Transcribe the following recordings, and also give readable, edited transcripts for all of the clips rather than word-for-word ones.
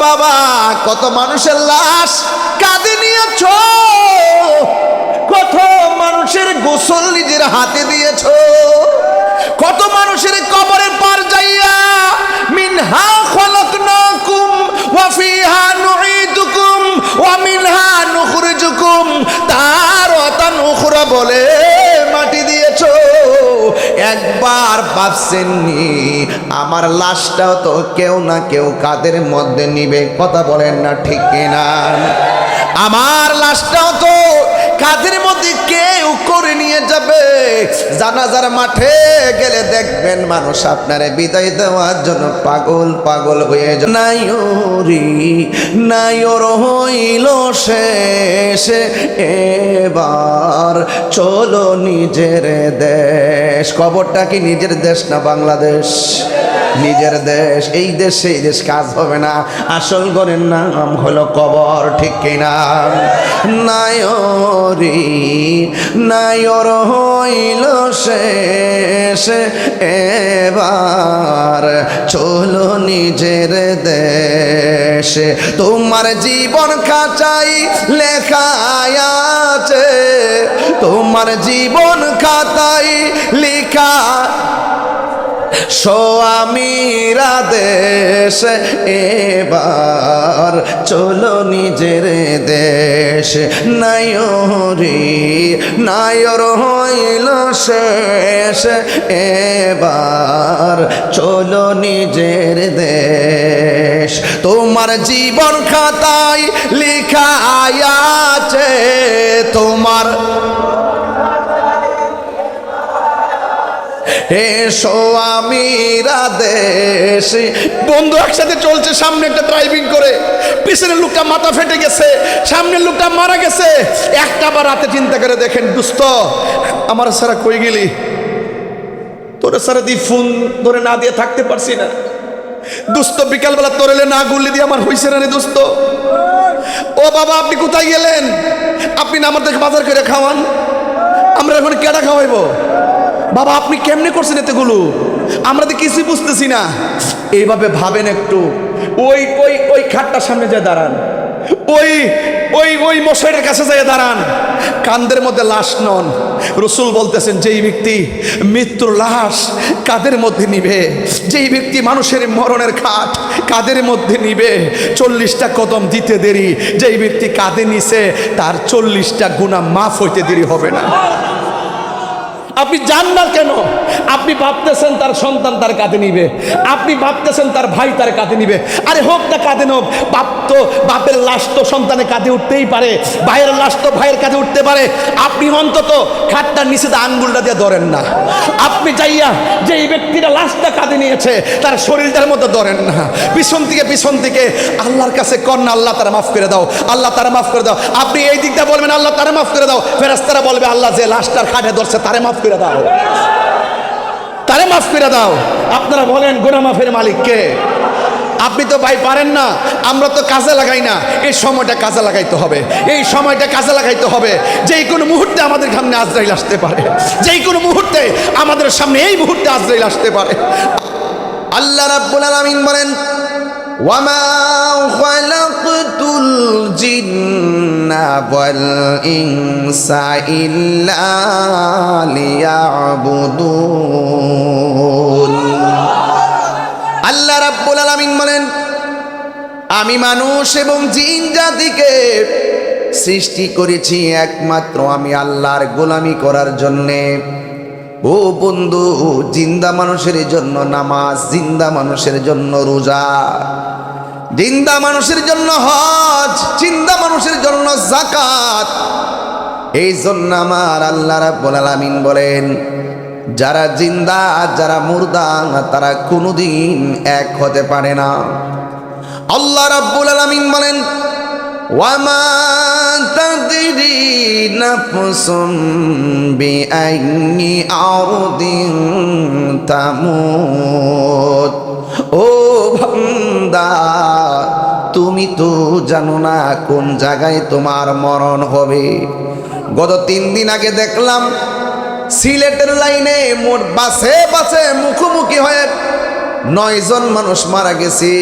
বাবা কত মানুষের লাশ কাঁধে নিয়েছ, কত মানুষের গোসল নিজের হাতে দিয়েছ, কত মানুষের কবরের পার যাইয়া মিনহা খলাকনাকুম ওয়া ফিহা নুঈদুকুম ওয়া মিনহা নুখরিজুকুম তারাতান উখরা বলে মাটি দিয়েছো। একবার ভাবছেননি আমার লাশটাও তো কেউ না কেউ কাদের মধ্যে নিবে? কথা বলেন না ঠিক কিনা? আমার লাশটাও তো কাদের মধ্যে কেউ করে নিয়ে যাবে। জানাজার মাঠে গেলে দেখবেন মানুষ আপনারে বিদায় দেওয়ার জন্য পাগল পাগল হয়ে যায়। নাইরি নাইর হইল শেষ, এবার চলো নিজের দেশ। কবরটা কি নিজের দেশ না বাংলাদেশ? নিজের দেশ। এই দেশ সেই দেশ কাজ হবে না, আসল ঘরের নাম হলো কবর, ঠিক কিনা? নায়রি নায়র হইল শেষ, এবার চলো নিজের দেশ। তোমার জীবন খাঁচাই লেখা আছে, তোমার জীবন খাতাই লেখা স্বামীরা দেশ, এবার চলো নিজের দেশ। নায়রি নায়র হইল শেষ, এবার চলো নিজের দেশ। তোমার জীবন খাতায় লেখা আছে, তোমার হে স্বামীরা দেশ। বন্ধু একসাথে চলছে, সামনে একটা ড্রাইভিং করে, পিছনের লোকটা মাথা ফেটে গেছে, সামনের লোকটা মারা গেছে। একটা বার রাতে চিন্তা করে দেখেন, দোস্ত আমার সারা কই গেলি? তোর সারা দিয়ে ফোন ধরে না দিয়ে থাকতে পারছি না দোস্ত, বিকালবেলা তোরেলে না গুল্লি দিয়ে আমার হইছে না রে দোস্ত। ও বাবা আপনি কোথায় গেলেন? আপনি না আমাদের বাজার করে খাওয়ান, আমরা এখন কেডা খাওয়াইবো? বাবা আপনি কেমনে করছেন এতগুলো, আমরা তো কিছুই বুঝতেছি না। এইভাবে ভাবেন একটু, ওই ওই ওই খাটটার সামনে যায় দাঁড়ান, ওই ওই ওই মশাইয়ের কাছে যায় দাঁড়ান, কান্দের মধ্যে লাশ নন। রসুল বলতেছেন যেই ব্যক্তি মৃত্যুর লাশ কাদের মধ্যে নিবে, যেই ব্যক্তি মানুষের মরণের খাট কাদের মধ্যে নিবে, 40টা কদম দিতে দেরি যেই ব্যক্তি কাঁধে নিছে তার 40টা গুনাহ মাফ হইতে দেরি হবে না। আপনি জান না কেন? আপনি ভাবতেছেন তার সন্তান তার কাঁধে নিবে, আপনি ভাবতেছেন তার ভাই তার কাঁধে নিবে। আরে হোক না কাঁধে নোক, বাপ তো বাপের লাশ তো সন্তানের কাঁধে উঠতেই পারে, ভাইয়ের লাশ তো ভাইয়ের কাঁধে উঠতে পারে। আপনি অন্তত খাটটার নিচে আঙ্গুলটা দিয়ে ধরেন না। আপনি যাইয়া যে এই ব্যক্তিটা লাশটা কাঁধে নিয়েছে তার শরীরটার মধ্যে ধরেন না, পিছন থেকে আল্লাহর কাছে কন্যা আল্লাহ তারা মাফ করে দাও, আল্লাহ তারা মাফ করে দাও। আপনি এই দিকটা বলবেন আল্লাহ তারা মাফ করে দাও, ফেরেশতারা বলবে আল্লাহ যে লাশটার খাটে ধরছে তারে মাফ করে দাও, তারে মাফ করে দাও। আপনারা বলেন গুনাহ মাফের মালিক কে? আপনি তো ভাই পারেন না, আমরা তো কাজে লাগাই না। এই সময়টা কাজে লাগাইতে হবে, এই সময়টা কাজে লাগাইতে হবে। যেই কোনো মুহূর্তে আমাদের সামনে আজরাইল আসতে পারে, যেই কোনো মুহূর্তে আমাদের সামনে এই মুহূর্তে আজরাইল আসতে পারে। আল্লাহ রাব্বুল আলামিন বলেন ওয়ামা খালাকতুল জিন্না ওয়াল ইনসা ইল্লা লিয়াবুদুন। আল্লাহ রাব্বুল আলামিন বলেন আমি মানুষ এবং জিন জাতিকে সৃষ্টি করেছি একমাত্র আমি আল্লাহর গোলামি করার জন্যে। ও বন্ধু, জিন্দা মানুষের জন্য নামাজ, জিন্দা মানুষের জন্য রোজা, জিন্দা মানুষের জন্য হজ, জিন্দা মানুষের জন্য যাকাত। এই জন্য আমার আল্লাহ রাব্বুল আলামিন বলেন যারা জিন্দা যারা মুর্দা তারা কোনোদিন এক হতে পারে না। আল্লাহ রাব্বুল আলামিন বলেন ওয়ামা তাদরি নাফসুম বিআইয়ি আরদিন তামুত। ও বান্দা তুমি তো জানো না কোন জায়গায় তোমার মরণ হবে। গত 3 দিন আগে দেখলাম সিলেটের লাইনে মোট বাসে বাসে মুখোমুখি হয়ে 9 জন মানুষ মারা গেছে।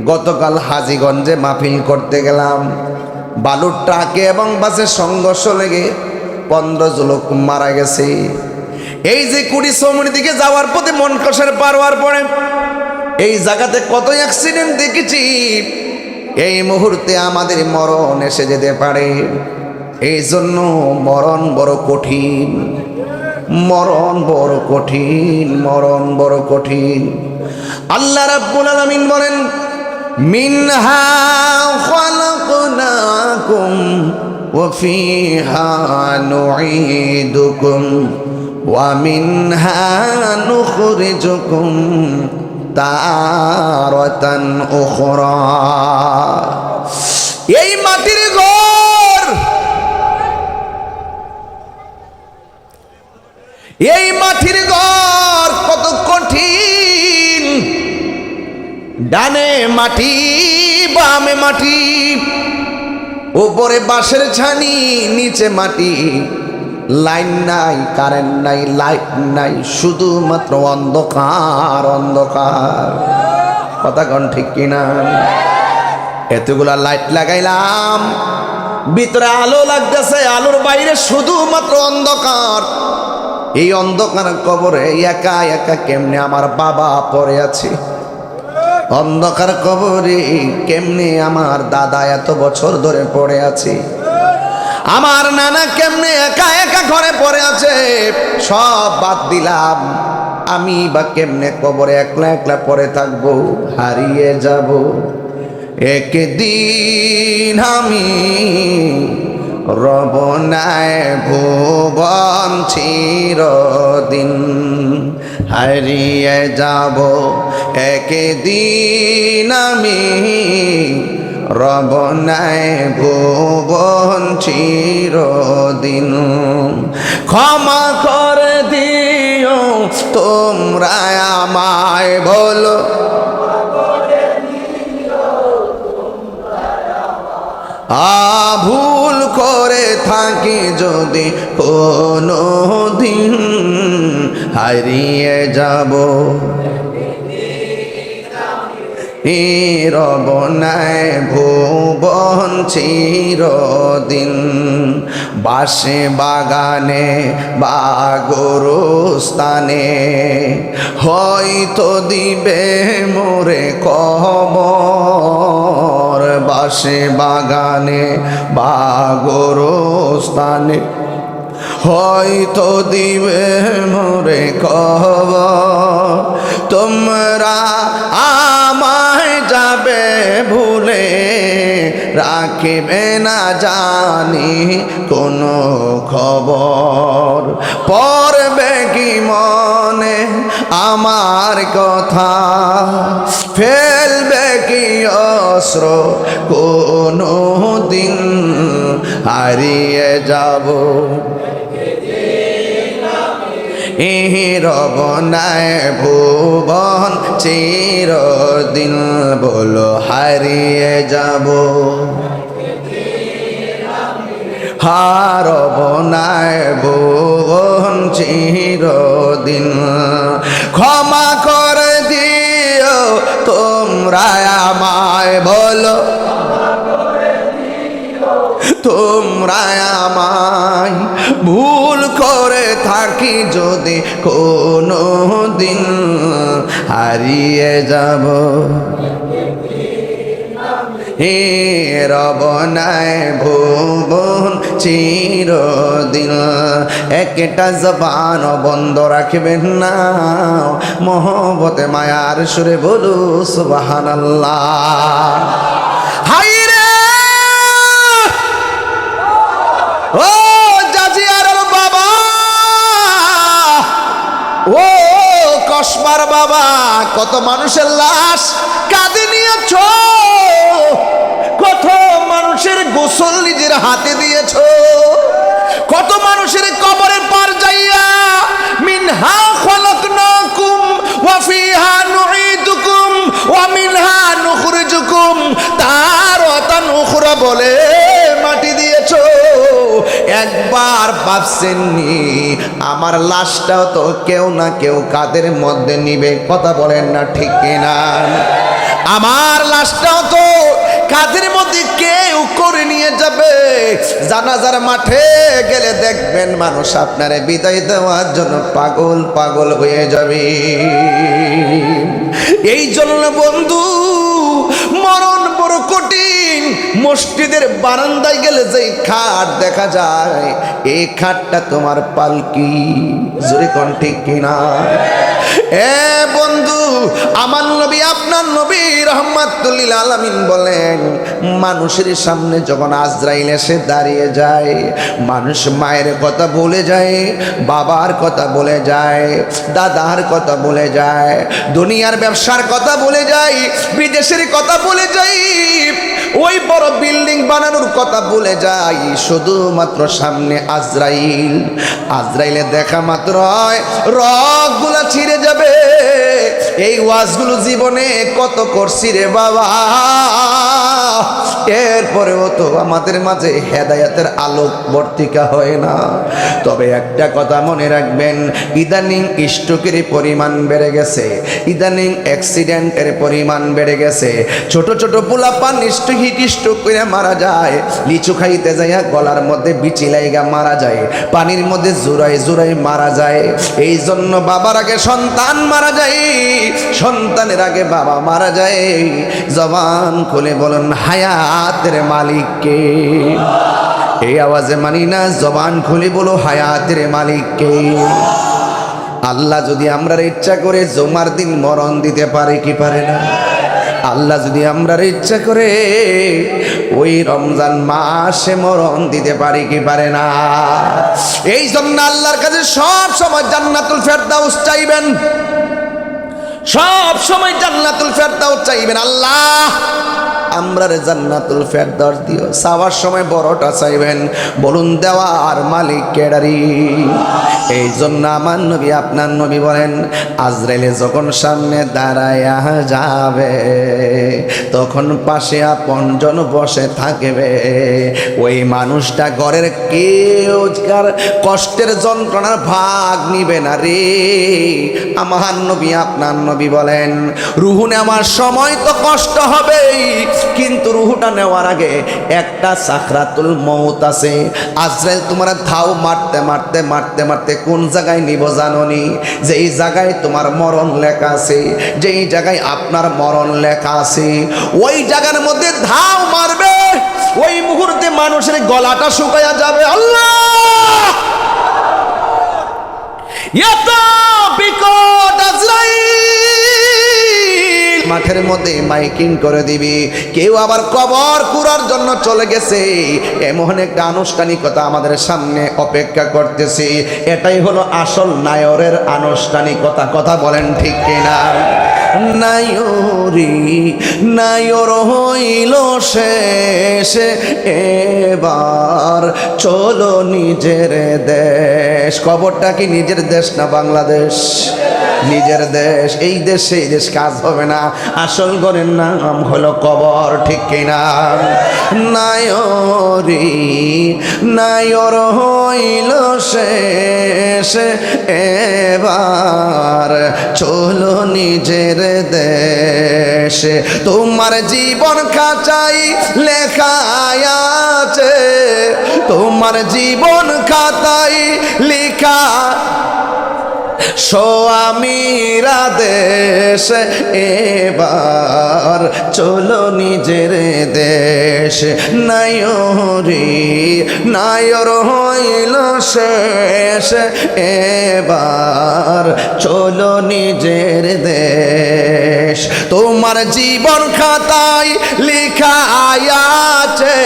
গতকাল হাজীগঞ্জে মাহফিল করতে গেলাম, বালুর ট্রাকে এবং বাসের সংঘর্ষ লেগে 15 লোক মারা গেছে। এই যে কুড়ি সমুদ্রের দিকে যাওয়ার পথে মনকষের পার হওয়ার পরে এই জায়গাতে কত অ্যাক্সিডেন্ট দেখেছি। এই মুহূর্তে আমাদের মরণ এসে যেতে পারে, এই জন্য মরণ বড় কঠিন, মরণ বড় কঠিন, মরণ বড় কঠিন। আল্লাহ রাব্বুল আলামিন বলেন, মিনহা খালাকনাকুম ওয়া ফিহা নুঈদুকুম ওয়া মিনহা নুখরিজুকুম তারাতান উখরা। এই মাটির ঘর, এই মাটির ঘর কত কঠিন। ডানে মাটি, বামে মাটি, উপরে বাঁশের ছানি, নিচে মাটি, লাইন নাই, কারেন্ট নাই, লাইট নাই, শুধুমাত্র অন্ধকার অন্ধকার। কথা কোন ঠিক কিনা? এতগুলা লাইট লাগাইলাম, ভিতরে আলো লাগতেছে, আলোর বাইরে শুধুমাত্র অন্ধকার। এই অন্ধকার কবরে একা একা কেমনে আমার বাবা পড়ে আছে, অন্ধকার কবরে কেমনে আমার দাদা এত বছর ধরে পড়ে আছে, আমার নানা কেমনে একা একা ঘরে পড়ে আছে। সব বাদ দিলাম, আমি বা কেমনে কবরে একলা একলা পড়ে থাকবো, হারিয়ে যাব। একদিন আমি রব নাই ভুবন চিরদিন, হারিয়ে যাব। একদিন আমি রব নাই ভুবন চিরদিন। ক্ষমা করে দিও তোমরা আমায়, বলো ভুল করে থাকি যদি কোনো দিন, হারিয়ে যাব। রব নাই ভুবন চিরদিন, বাসে বাগানে বা গোরস্থানে হয়তো দিবে মোরে কবর। বাসে বাগানে বা গোরস্থানে হয়তো দিবে মোরে কবর। তোমরা আমায় যাবে ভুলে, রাখিবে না জানি কোনো খবর। পড়বে কি মনে আমার কথা, ফেলবে কি অস্ত্র কোনো দিন, হারিয়ে যাব। রব নাই ভুবন চিরদিন, বলো হারিয়ে যাব। রব নাই ভুবন চিরদিন, ক্ষমা করে দিও তোমরা আমায়, বলো তোমরা আমায়। ভুল করে থাকি যদি কোনো দিন, হারিয়ে যাব। রব নাই ভুবন চিরদিন। একটা জবান বন্ধ রাখবেন না, মহব্বতে মায়ার সুরে বলু সুবহানাল্লাহ। হাই রে ও জাজিয়ার বাবা, ও কসবার বাবা, কত মানুষের লাশ কাঁধে নিয়েছ, কত মানুষের গোসল নিজের হাতে দিয়েছ, কত মানুষের কবরের পার যাইয়া মিনহা খালাকনাকুম ওয়া ফিহা নুঈদুকুম ওয়া মিনহা নুখরিজুকুম তারাতান উখরা বলে মাটি দিয়েছ। একবার ভাবছেননি আমার লাশটাও তো কেউ না কেউ কাদের মধ্যে নিবে? কথা বলেন না ঠিক কিনা? আমার লাশটাও তো কাঁধের মধ্যে কেউ করে নিয়ে যাবে। জানাজার মাঠে গেলে দেখবেন মানুষ আপনারে বিদায় দেওয়ার জন্য পাগল পাগল হয়ে যাবে। এই জন্য বন্ধু, মরণ বড় কঠিন। মসজিদের বারান্দায় গেলে যে খাট দেখা যায়, এই খাটটা তোমার পালকি। জোরে কোন ঠিক কিনা? এ বন্ধু, আমার নবী আপনার নবী রাহমাতুল লিল আলামিন বলেন, মানুষের সামনে যখন আজরাইল এসে দাঁড়িয়ে যায়, মানুষ মায়ের কথা বলে যায়, বাবার কথা বলে যায়, দাদার কথা বলে যায়, দুনিয়ার ব্যবসার কথা বলে যায়, বিদেশের কথা বলে যায়, ওই বড় বিল্ডিং বানানোর কথা বলে যায়, শুধুমাত্র সামনে আজরাইল। আজরাইলে দেখা মাত্র রগগুলা ছিঁড়ে যাবে। এই ওয়াজগুলো জীবনে কত করছি রে বাবা, এরপরেও তো আমাদের মাঝে হেদায়েতের আলোক বর্তিকা হয় না। তবে একটা কথা মনে রাখবেন, ইদানিং স্ট্রোকের পরিমাণ বেড়ে গেছে, ইদানিং অ্যাক্সিডেন্টের পরিমাণ বেড়ে গেছে। ছোট ছোট পোলাপান স্ট্রোক করে মারা যায়, লিচু খাইতে যাইয়া গলার মধ্যে বিচি লাইগা মারা যায়, পানির মধ্যে জোড়াই জোড়াই মারা যায়। এই জন্য বাবার আগে সন্তান মারা যায়, সন্তানের আগে বাবা মারা যায়। জবান খুলে বলেন, হায়াতের মালিক কে? এই আওয়াজে মানি না, জবান খুলে বলো, হায়াতের মালিক কে? আল্লাহ যদি আমরা ইচ্ছা করে জুমার দিন মরণ দিতে পারে কি পারে না? আল্লাহ যদি আমরা ইচ্ছা করে ওই রমজান মাসে মরণ দিতে পারি কি পারে না? এই জন্য আল্লাহর কাছে সব সময় জান্নাতুল ফেরদাউস চাইবেন, সব সময় জান্নাতুল ফেরদাউস চাইবেন। আল্লাহ আমরা জান্নাতুল ফেরদাউস দিও। চাওয়ার সময় বড়টা চাইবেন, বলুন দেওয়ার মালিক কেডারি? এই জন্য আমার নবী আপনার নবী বলেন, আজরাইলে যখন সামনে দাঁড়ায়া যাবে, তখন পাশে আপনজন বসে থাকবে। ওই মানুষটা ঘরের কেউ কষ্টের যন্ত্রণার ভাগ নিবে না রে। আমার নবী আপনার নবী বলেন, রুহু নেওয়ার সময় তো কষ্ট হবেই, কিন্তু রুহুটা নেওয়ার আগে একটা সাকরাতুল মউত আছে। আজরাইল তোমার ধাও মারতে মারতে মারতে মারতে কোন জায়গায় নিব জানোনি? যেই জায়গায় তোমার মরণ লেখা আছে, যেই জায়গায় আপনার মরণ লেখা আছে, ওই জায়গার মধ্যে ধাও মারবে। ওই মুহূর্তে মানুষের গলাটা শুকায়া যাবে। আল্লাহ, এত বিকট আজরাইল মাঠের মধ্যে মাইকিং করে দিবি। কেউ আবার কবর কুড়ার জন্য চলে গেছে। এমন একটা আনুষ্ঠানিকতা আমাদের সামনে অপেক্ষা করতেছে। এটাই হলো আসল নায়রের আনুষ্ঠানিকতা। কথা বলেন ঠিক কিনা? নায়রি নায়র হইল শেষ, এবার চলো নিজের দেশ। কবরটা কি নিজের দেশ না বাংলাদেশ? নিজের দেশ। এই দেশ সেই দেশ কাজ হবে না। আসল ঘরের নাম হলো কবর, ঠিক কিনা? নায়রি নায়র হইল শেষ, এবার চলো নিজের দেশ। তোমার জীবন খাতায় লেখা আছে, তোমার জীবন খাতায় লেখা স্বামীরা দেশ, এবার চলো নিজের দেশ। নায়রি নায়র হইল শেষ, এবার চলো নিজের দেশ। তোমার জীবন খাতায় লেখা আছে,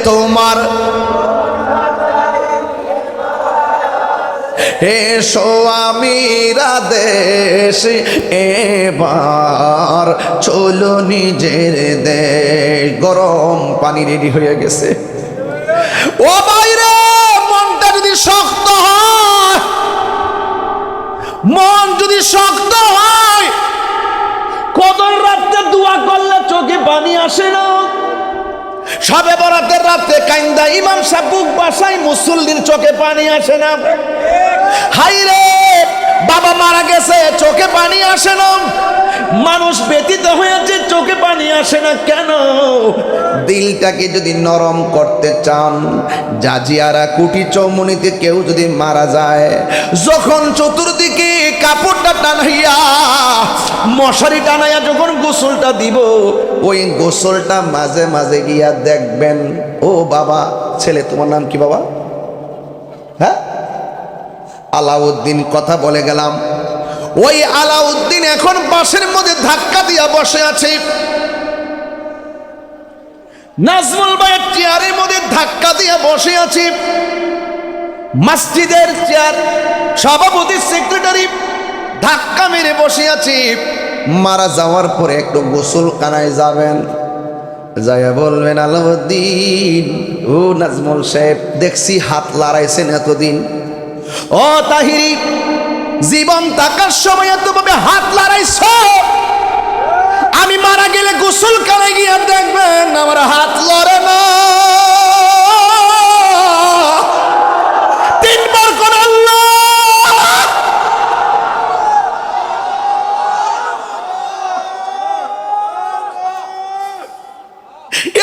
তোমার এসো আমিরা দেশ, এবার চলো নিজের দেশ। গরম পানি রেডি হয়ে গেছে। ও বাইরে, মনটা যদি শক্ত হয়, মন যদি শক্ত হয়, কদর রাতে দোয়া করলে চোখে পানি আসে না। সবে বরাতের রাতে কাইন্দা ইমাম সাহেব বুক বাসায়, মুসল্লির চোখে পানি আসে না। হাইরে বাবা মারা গেছে, চোখে পানি আসে না, মানুষ ব্যতীত হয়েছে, চোখে পানি আসে না কেন? দিলটাকে যদি নরম করতে চান, জাজিয়ারা কুটি চৌমুনিতে কেউ যদি মারা যায়, যখন চতুর্দিকে কাপড়টা টানাইয়া মশারি টানাইয়া যখন গোসলটা দিব, ওই গোসলটা মাঝে মাঝে গিয়া দেখবেন, ও বাবা, ছেলে তোমার নাম কি বাবা? হ্যাঁ, আলাউদ্দিন, কথা বলে গেলাম। ওই আলাউদ্দিন এখন বাসের মধ্যে ধাক্কা দিয়া বসে আছে, নাজমুল ভাইয়ের চেয়ারের মধ্যে ধাক্কা দিয়া বসে আছে। মসজিদের চেয়ার, সভাপতি, সেক্রেটারি ধাক্কা মেরে বসে আছে। মারা যাওয়ার পরে একটু গোসলখানায় যাবেন, যাইয়া বলবেন, আলাউদ্দিন, ও নাজমুল সাহেব, দেখছি হাত লড়াইছেন এতদিন। ও তাহিরি, জীবন থাকার সময় এতভাবে হাত লড়াইছ, আমি মারা গেলে গোসলখানায় গিয়া দেখবেন আমার হাত লড়ে না। তিনবার কোন আল্লাহ,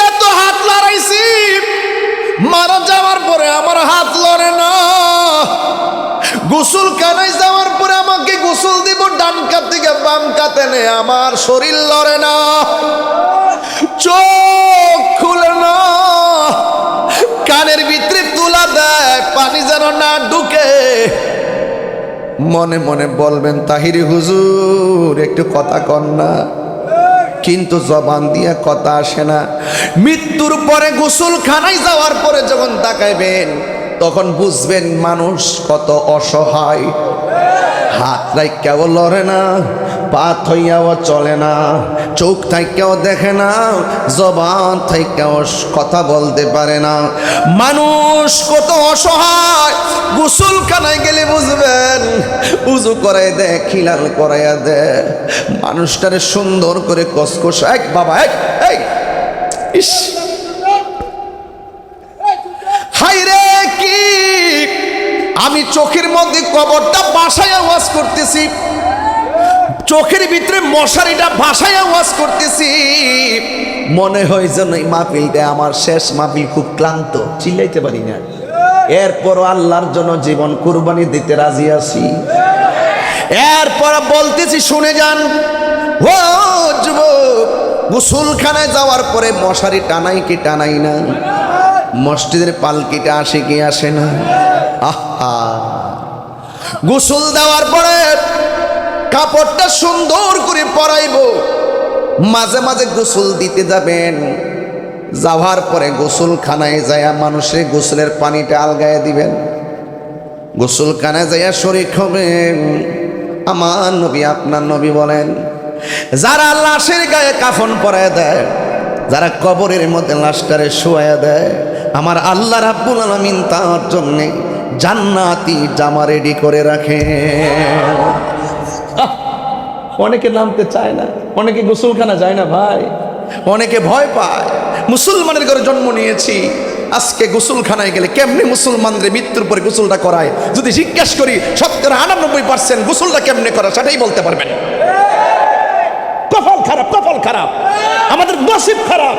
এত হাত লড়াইছি, মারা যাওয়ার পরে আমার হাত লড়ে না। গোসলখানায় যাওয়ার পরে আমাকে গোসল দিব, ডান কাত থেকে বাম কাতে নে, আমার শরীর লড়ে না, চোখ খুলে না, কানের ভিতরে তুলা দেয়, পানি যেন না ঢুকে। মনে মনে বলবেন, তাহিরি হুজুর, একটু কথা কন না, কিন্তু জবান দিয়া কথা আসে না। মৃত্যুর পরে গোসলখানায় যাওয়ার পরে যখন তাকাইবেন, তখন বুঝবেন মানুষ কত অসহায়। হাত রাইকাও লড়ে না, পা থইয়াও চলে না, চোখ থাইকাও দেখে না, জবান থাইকাও কথা বলতে পারে না। মানুষ কত অসহায়। গোসলখানায় গেলে বুঝবেন, উজু করাই দেয়, খিলাল করাইয়া দেয়, মানুষটারে সুন্দর করে কসকস, এক বাবা, এক এই ইস, হাই রে, কি আমি চোখের মধ্যে কবরটা বাসায় ওয়াজ করতেছি, চোখের ভিতরে মশারিটা ভাষায় ওয়াজ করতেছি, মনে হয় যেন এই মাহফিলটা আমার শেষ মাহফিল, খুব ক্লান্ত, চিল্লাইতে পারি না। এরপর আল্লাহর জন্য জীবন কুরবানি দিতে রাজি আছি। এরপর বলতেছি, শুনে যান, ও যুবক, গোসলখানায় যাওয়ার পরে মশারি টানাই কি টানাই না? মসজিদের পালকিটা আসে কি আসে না? আহা, গোসল দেওয়ার পরে কাপড়টা সুন্দর করে পরাইব, মাঝে মাঝে গোসল দিতে যাবেন, যাওয়ার পরে গোসলখানায় যাইয়া মানুষের গোসলের পানিটা আলগায় দিবেন, গোসলখানায় যাইয়া শরীক হবেন। আমার নবী, আপনার নবী বলেন, যারা লাশের গায়ে কাফন পরায় দেয়, যারা কবরের মধ্যে লাশটারে শোয়া দেয়, আমার আল্লাহ রাব্বুল আলামিন তার জন্য জান্নাতি জামা রেডি করে রাখে। অনেকে নামতে চায় না, অনেকে গোসলখানা যায় না ভাই, অনেকে ভয় পায়। মুসলমানের ঘরে জন্ম নিয়েছি, আজকে গোসলখানায় গেলে কেমনে মুসলমানদের মৃত্যুর পরে গোসলটা করায়, যদি জিজ্ঞাসা করি 99% গোসলটা কেমনে করা সেটাই বলতে পারবেন। কপাল খারাপ, কপাল খারাপ, আমাদের নসিব খারাপ।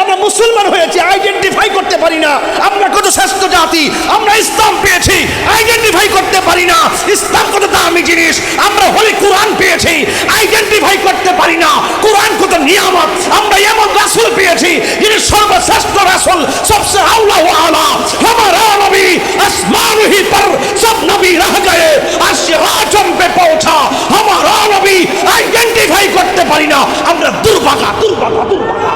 আমরা মুসলমান হয়েছি, আইডেন্টিফাই করতে পারি না আমরা কত শ্রেষ্ঠ জাতি। আমরা ইসলাম পেয়েছি, আইডেন্টিফাই করতে পারি না ইসলাম কত দামি জিনিস। আমরা হলি কোরআন পেয়েছি, আইডেন্টিফাই করতে পারি না কোরআন কত নিয়ামত। আমরা এমন রাসূল পেয়েছি যিনি সর্বশ্রেষ্ঠ রাসূল, সবচেয়ে আউলা ওয়া আলা। हमारा नबी आसमान ही पर सब नबी रह गए, आसमान पे पहुंचा हमारा नबी। आइडेंटिफाई करते पारी ना, আমরা দুর্ভাগা, দুর্ভাগা, দুর্ভাগা।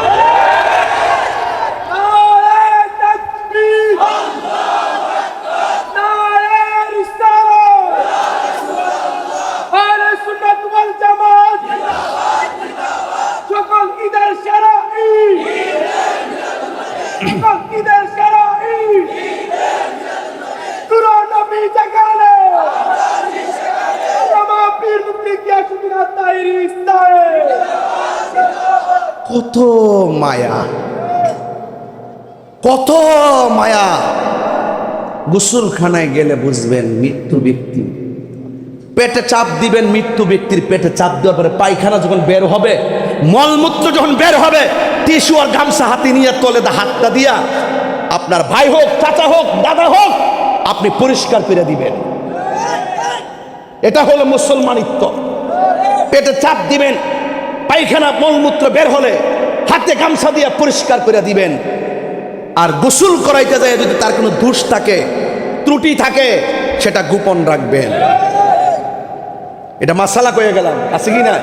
কত মায়া, কত মায়া। গোসলখানায় গেলে বুঝবেন মৃত্যু ব্যক্তি পেটে চাপ দিবেন, মৃত্যু ব্যক্তির পেটে চাপ দেওয়ার পরে পায়খানা যখন বের হবে, মলমূত্র যখন বের হবে, টিস্যু আর গামছা হাতে নিয়ে তলে হাতটা দিয়া আপনার ভাই হোক, চাচা হোক, দাদা হোক, আপনি পরিষ্কার করে দিবেন। এটা হলো মুসলমানিত্ব। পেটে চাপ দিবেন, পায়খানা মলমূত্র বের হলে হাতে গামছা দিয়ে পরিষ্কার করে দিবেন। আর গোসল করাইতে যায় যদি তার কোনো দোষ থাকে, ত্রুটি থাকে, সেটা গোপন রাখবেন। এটা মাসালা কয়ে গেলাম, আছে কি না?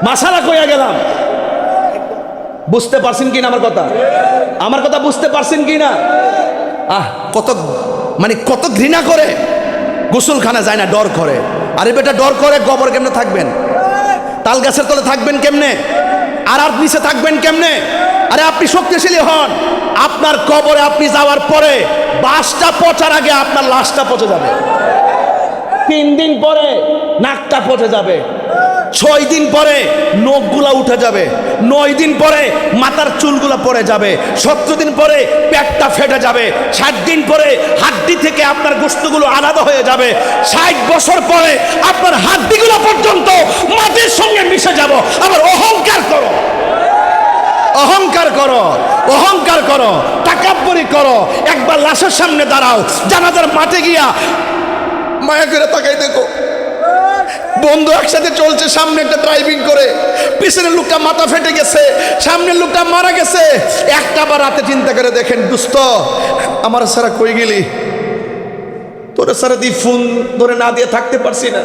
মাসালা কয়ে গেলাম। বুঝতে পারছেন কি না আমার কথা? আমার কথা বুঝতে পারছেন কি না? কত মানে কত ঘৃণা করে গোসলখানা যায় না, ডর করে। আরে বেটা, ডর করে গোবর কেমনে থাকবেন? তাল গাছের তলে থাকবেন কেমনে? আর নিচে থাকবেন কেমনে? আরে আপনি শক্তিশালী হন। আপনার কবরে আপনি যাওয়ার পরে বাসটা পচার আগে আপনার লাশটা পচে যাবে, 3 দিন পরে নাকটা পচে যাবে, 6 দিন পরে নখগুলা উঠে যাবে, 9 দিন পরে মাথার চুলগুলা পড়ে যাবে, 17 দিন পরে পেটটা ফেটে যাবে, 60 দিন পরে হাড্ডি থেকে আপনার গোশতগুলো আলাদা হয়ে যাবে, 60 বছর পরে আপনার হাড্ডিগুলো পর্যন্ত মাটির সঙ্গে মিশে যাব। আবার অহংকার করো, অহংকার করো, অহংকার করো, তাকাব্বুরি করো। একবার লাশের সামনে দাঁড়াও, জানাজার মাঠে গিয়া মায়া করে তাকাই দেখো, বন্ধু একসাথে চলছে, সামনে একটা ড্রাইভিং করে, পিছনের লোকটা মাথা ফেটে গেছে, সামনের লোকটা মারা গেছে। একটা বার রাতে চিন্তা করে দেখেন, দোস্ত আমার সারা কই গেলি? তোরে সারা দিয়ে ফোন ধরে না দিয়ে থাকতে পারছি না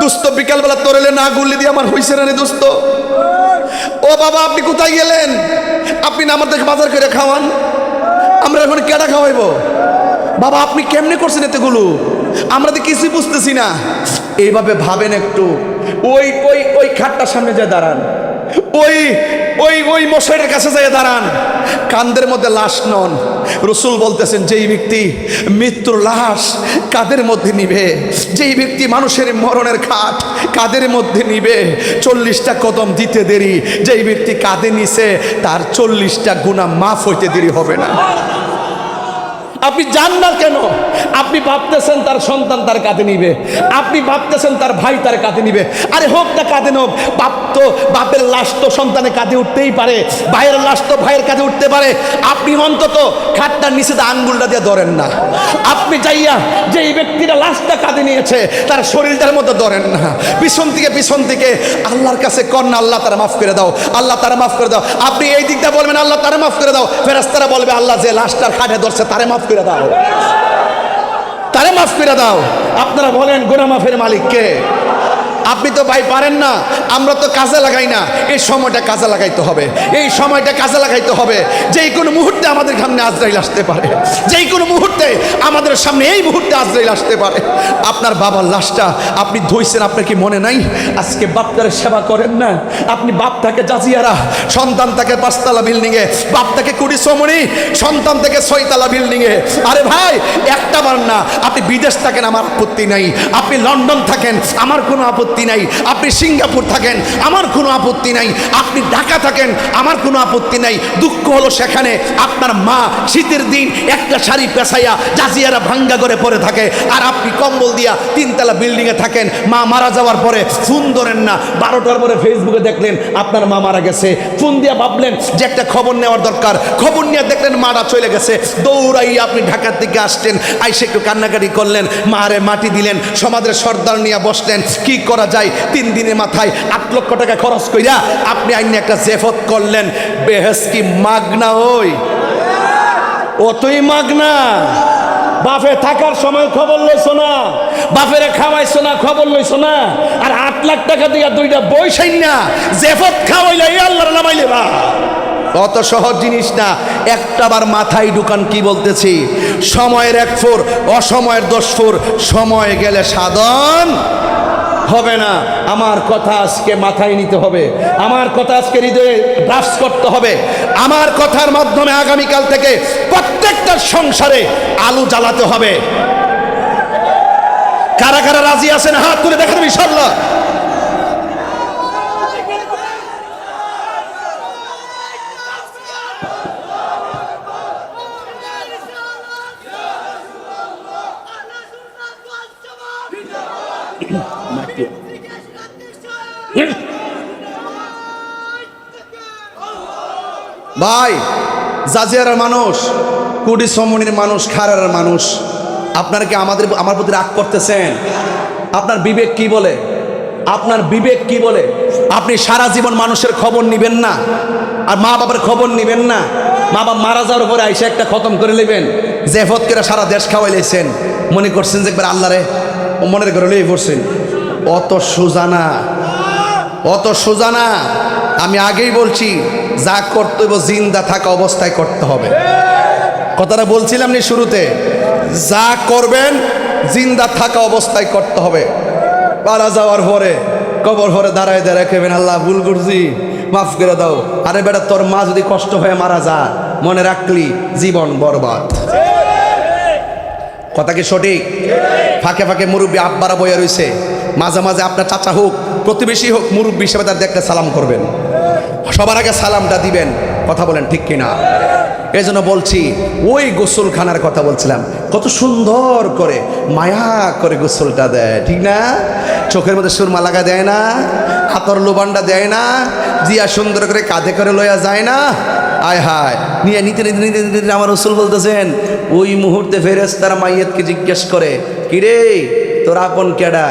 দোস্ত, বিকালবেলা তোরেলে না গুলি দিয়ে আমার হইছে না রে দোস্ত। ও বাবা, আপনি কোথায় গেলেন? আপনি না আমাদের বাজার করে খাওয়ান, আমরা এখন কেডা খাওয়াইবো? বাবা আপনি কেমনে করছেন এতগুলো? আমরা তো কিছুই বুঝতেছি না। এইভাবে ভাবেন একটু। ওই ওই ওই খাটটার সামনে যায় দাঁড়ান, ওই ওই ওই মশাইয়ের কাছে যায় দাঁড়ান, কাঁধের মধ্যে লাশ নন। রসুল বলতেছেন, যেই ব্যক্তি মৃত্যুর লাশ কাঁধের মধ্যে নিবে, যেই ব্যক্তি মানুষের মরণের খাট কাঁধের মধ্যে নিবে, 40টা কদম দিতে দেরি যেই ব্যক্তি কাঁধে নিছে, তার 40টা গুনাহ মাফ হইতে দেরি হবে না। আপনি জান না কেন? আপনি ভাবতেছেন তার সন্তান তার কাঁধে নিবে, আপনি ভাবতেছেন তার ভাই তার কাঁধে নিবে। আরে হোক না কাঁধে নোক, বাপ তো বাপের লাশ তো সন্তানের কাঁধে উঠতেই পারে, ভাইয়ের লাশ তো ভাইয়ের কাঁধে উঠতে পারে। আপনি অন্তত খাটটার নিচে আঙ্গুলটা দিয়ে ধরেন না। আপনি যাইয়া যে এই ব্যক্তিরা লাশটা কাঁধে নিয়েছে তার শরীরটার মধ্যে ধরেন না, পিছন থেকে আল্লাহর কাছে কন্যা, আল্লাহ তারা মাফ করে দাও, আল্লাহ তারা মাফ করে দাও। আপনি এই দিকটা বলবেন, আল্লাহ তারা মাফ করে দাও, ফেরেশতারা বলবে, আল্লাহ যে লাশটার খাটে ধরছে তারে মাফ করে দাও, তারে মাফ করে দাও। আপনারা বলেন গুনাহ মাফের মালিক কে? আপনি তো ভাই পারেন না, আমরা তো কাজে লাগাই না। এই সময়টা কাজে লাগাইতে হবে, এই সময়টা কাজে লাগাইতে হবে। যেই কোনো মুহূর্তে আমাদের সামনে আজরাইল আসতে পারে, যেই কোনো মুহূর্তে আমাদের সামনে এই মুহূর্তে আজরাইল আসতে পারে। আপনার বাবার লাশটা আপনি ধুইছেন, আপনার কি মনে নাই? আজকে বাপটারে সেবা করেন না। আপনি বাপ থাকে জাজিয়ারা, সন্তান থাকে 5তলা বিল্ডিংয়ে, বাপ থাকে কুড়িসমণি, সন্তান থেকে 6তলা বিল্ডিংয়ে। আরে ভাই, একটা বার না, আপনি বিদেশ থাকেন আমার আপত্তি নাই, আপনি লন্ডন থাকেন আমার কোনো আপত্তি নাই, আপনি সিঙ্গাপুর থাকেন আমার কোনো আপত্তি নাই, আপনি ঢাকা থাকেন আমার কোনো আপত্তি নাই। দুঃখ হলো সেখানে আপনার মা শীতের দিন একটা শাড়ি পেছাইয়া জাজিয়ারা ভাঙ্গা করে পড়ে থাকে, আর আপনি কম্বল দিয়া 3তলা বিল্ডিংয়ে থাকেন। মা মারা যাওয়ার পরে ফোন ধরেন না, 12টার পরে ফেসবুকে দেখলেন আপনার মা মারা গেছে, ফোন দিয়া ভাবলেন যে একটা খবর নেওয়ার দরকার, খবর নিয়ে দেখলেন মারা চলে গেছে, দৌড়াইয়া আপনি ঢাকার দিকে আসছেন, আইসে একটু কান্নাকাটি করলেন, মারে মাটি দিলেন, সমাজের সর্দার নিয়ে বসলেন। কি করা যায়? 3 দিনের মাথায় 8 লক্ষ টাকা খরচ কইরা আপনি আইনে একটা জেফত করলেন। বেহেস কি মাগনা? ওই অতই মাগনা। বাপে থাকার সময় খবর লইছো না, বাপের খাওয়াইছো না, খবর লইছো না, আর 8 লাখ টাকা দিয়া 2টা বই সাইন না জেফত খাওয়াইলে আল্লাহর নামাইলে বা অত সহজ জিনিস না। একটাবার মাথায় ঢুকান কি বলতেছি। সময়ের 1 ফুর, অসময়ের 10 ফুর, সময় গেলে সাধন হবে না। আমার কথা আজকে মাথায় নিতে হবে, আমার কথা আজকে হৃদয়ে ড্রাফট করতে হবে। আমার কথার মাধ্যমে আগামীকাল থেকে প্রত্যেকটা সংসারে আলো জ্বালাতে হবে। কারা কারা রাজি আছেন হাত তুলে দেখান ইনশাআল্লাহ। ভাই জাজিয়ার মানুষ, কুডি সমনির মানুষ, খারার মানুষ, আপনারা কি আমার প্রতি রাগ করতেছেন? আপনার বিবেক কি বলে? আপনার বিবেক কি বলে? আপনি সারা জীবন মানুষের খবর নিবেন না, আর মা বাবার খবর নিবেন না। মা বাবা মারা যাওয়ার পরে আইসা একটা খতম করে নেবেন, জেফত করে সারা দেশ খাওয়াইলেছেন, মনে করছেন যে একবার আল্লাহরে মনের করে লই পড়ছেন। অত সোজা না, অত সোজা না। আমি আগেই বলছি, যা করতে হবে জিন্দা থাকা অবস্থায় করতে হবে। কথাটা বলছিলাম নি শুরুতে, যা করবেন জিন্দা থাকা অবস্থায় করতে হবে। মারা যাওয়ার পরে কবর পরে দাঁড়ায় দাঁড়ায় কেবেন, আল্লাহ ভুল করছি, মাফ করে দাও। আরে বেটা, তোর মা যদি কষ্ট হয়ে মারা যায়, মনে রাখলি জীবন বরবাদ। কথা কি সঠিক? ফাঁকে ফাঁকে মুরব্বী আব্বারা বইয়া রয়েছে, মাঝে মাঝে আপনার চাচা হোক, প্রতিবেশী হোক, মুরব্বী হিসেবে তার দেখতে সালাম করবেন, সবার আগে সালামটা দিবেন। কথা বলেন ঠিক কিনা? এই জন্য বলছি, ওই গোসলখানার কথা বলছিলাম, কত সুন্দর করে মায়া করে গোসলটা দেয়, ঠিক না? চোখের মধ্যে সুরমা লাগা দেয় না, হাতর লোবানটা দেয় না, জিয়া সুন্দর করে কাঁধে করে লইয়া যায় না। আয় হায়, নিয়ে নিতে নিতে নিতে নিতে আমার রসুল বলতেছেন, ওই মুহূর্তে ফেরেশতারা মাইয়াতকে জিজ্ঞেস করে, কিরে তোর আপন কেডা?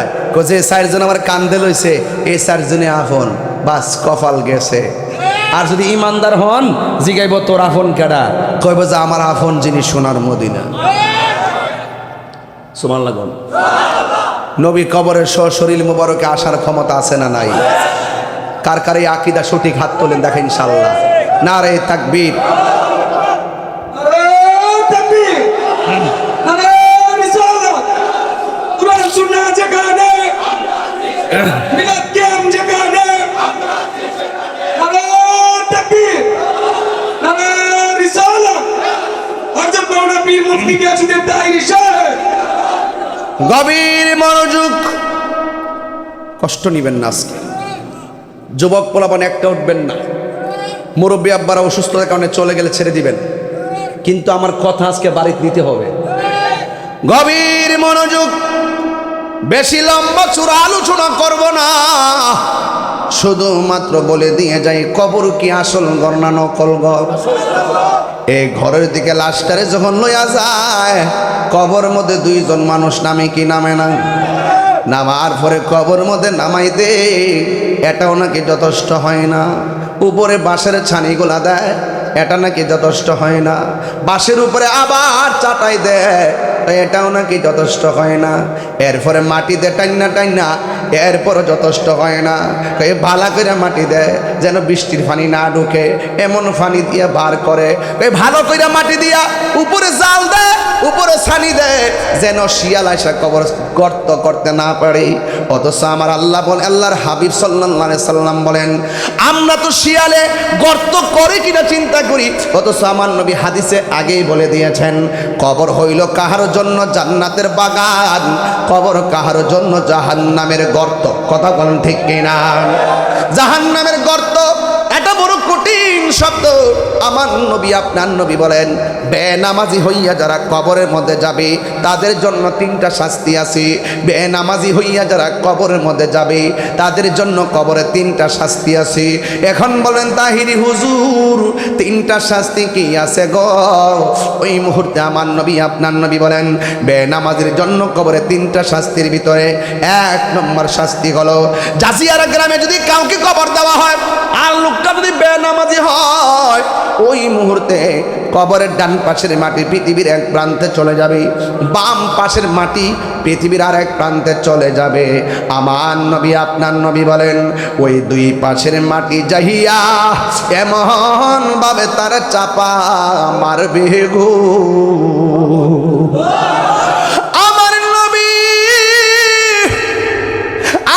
যে চারজন আমার কান্দে লইছে, এই চারজনে আপন। বাস কপাল গেছে। আর যদি ইমানদার হন, জিগাইব তোর আপন কেডা? কইব যে আমার আপন যিনি সোনার মদিনা। সুবহানাল্লাহ। নবী কবরের শরীর মুবারকে আসার ক্ষমতা আছে না নাই? কার কার এই আকীদা সঠিক হাত তোলেন, দেখেন ইনশাআল্লাহ। নারে তাকবীর। গভীর মনোযোগ, কষ্ট নিবেন না আজকে। যুবক পোলাপান একটা উঠবেন না, মুরব্বী আব্বারা অসুস্থতার কারণে চলে গেলে ছেড়ে দিবেন, কিন্তু আমার কথা আজকে বাড়িতে নিতে হবে। গভীর মনোযোগ, বেশি লম্বা চূড়া আলোচনা করব না, শুধুমাত্র বলে দিয়ে যাই, কবর কি আসল ঘর না নকল ঘর? এই ঘরের দিকে লাশটারে যখন লইয়া যায়, কবর মধ্যে দুইজন মানুষ নামে কি নামে না? নামার পরে কবর মধ্যে নামাই দে, এটাও নাকি যথেষ্ট হয় না। উপরে বাঁশের ছানিগুলা দেয়, এটা নাকি যথেষ্ট হয় না। বাঁশের উপরে আবার চাটাই দেয়, এটাও নাকি যথেষ্ট হয় না। এরপরে মাটি দেয় টাইনা টাইনা, এরপরও যথেষ্ট হয় না। ভালো করে মাটি দেয় যেন বৃষ্টির পানি না ঢুকে, এমন পানি দিয়ে বার করে। ভালো করে মাটি দিয়া উপরে জাল দেয়, উপরে ছানি দেয়, যেন শিয়াল আয়সা কবর গর্ত করতে না পারে। অথচ আমার আল্লাহ বলেন, আল্লাহর হাবিব সাল্লাল্লাহু আলাইহি সাল্লাম বলেন, আমরা তো শিয়ালে গর্ত করে কিনা চিন্তা করি, অথচ আমার নবী হাদিসে আগেই বলে দিয়েছেন, কবর হইল কাহার জন্য জান্নাতের বাগান, কবর কাহার জন্য জাহান্নামের গর্ত। কথা বলেন ঠিক কিনা? জাহান্নামের গর্ত এটা বড় কঠিন শব্দ। আমার নবী, আপনার নবী বলেন, বেনামাজি হইয়া যারা কবরের মধ্যে যাবে, তাদের জন্য তিনটা শাস্তি আছে। বেনামাজি হইয়া যারা কবরের মধ্যে যাবে, তাদের জন্য কবরে তিনটা শাস্তি আছে। এখন বলেন তাহিরি হুজুর, তিনটা শাস্তি কি আছে গো? ওই মুহূর্তে আমার নবী, আপনার নবী বলেন, বেনামাজির জন্য কবরে তিনটা শাস্তির ভিতরে 1 নম্বর শাস্তি হলো, জাজিয়ারা গ্রামে যদি কাউকে কবর দেওয়া হয় আর লোকটা যদি বেনামাজি হয়, ওই মুহূর্তে কবরের ডান পাশের মাটি পৃথিবীর এক প্রান্তে চলে যাবে, বাম পাশের মাটি পৃথিবীর আর এক প্রান্তে চলে যাবে। আমার নবী, আপনার নবী বলেন, ওই দুই পাশের মাটি যাহিয়া এমন ভাবে তার চাপা মারবে গো। আমার নবী,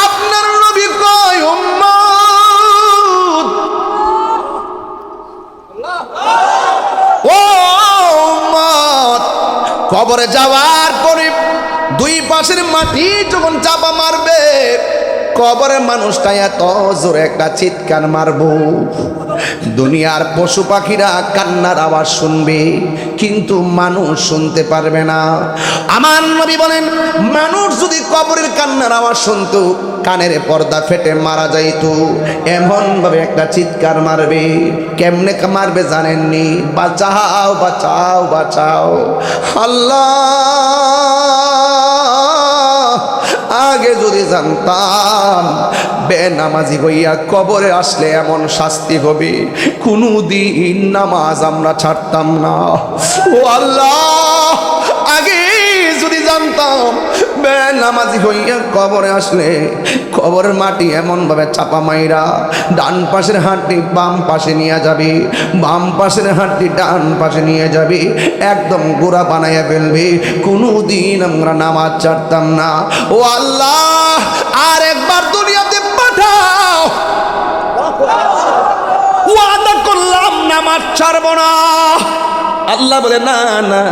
আপনার নবী কয়, উম্মত ও উম্মত, কবরে যাওয়ার পরে দুই পাশের মাটি যখন চাপা মারবে, কবরের মানুষটা এত জোরে একটা চিৎকার মারবো, দুনিয়ার পশু পাখিরা কান্নার আওয়াজ শুনবে কিন্তু মানুষ শুনতে পারবে না। আমার নবী বলেন, মানুষ যদি কবরের কান্নার আওয়াজ শুনতো, কানের পর্দা ফেটে মারা যাইতো। এমন ভাবে একটা চিৎকার মারবে। কেমনে মারবে জানেননি? বাঁচাও বাঁচাও বাঁচাও আল্লাহ। আগে যদি জানতাম বেনামাজি হইয়া কবরে আসলে এমন শাস্তি হবে, কোনদিন নামাজ আমরা ছাড়তাম না। ও আল্লাহ, আগে যদি জানতাম বেনামাজি হইয়া কবরে আসলে কবরের মাটি এমন ভাবে চাপা মাইরা ডান পাশের হাঁটটি বাম পাশে নিয়ে যাবে, বাম পাশের হাঁটটি ডান পাশে নিয়ে যাবে, একদম গোড়া বানাইয়া ফেলবে, কোনদিন আমরা নামাজ ছাড়তাম না। ও আল্লাহ, আর একবার দুনিয়াতে পাঠাও, ওয়াদা করলাম নামাজ ছাড়বো না। আল্লাহ বলে, না না,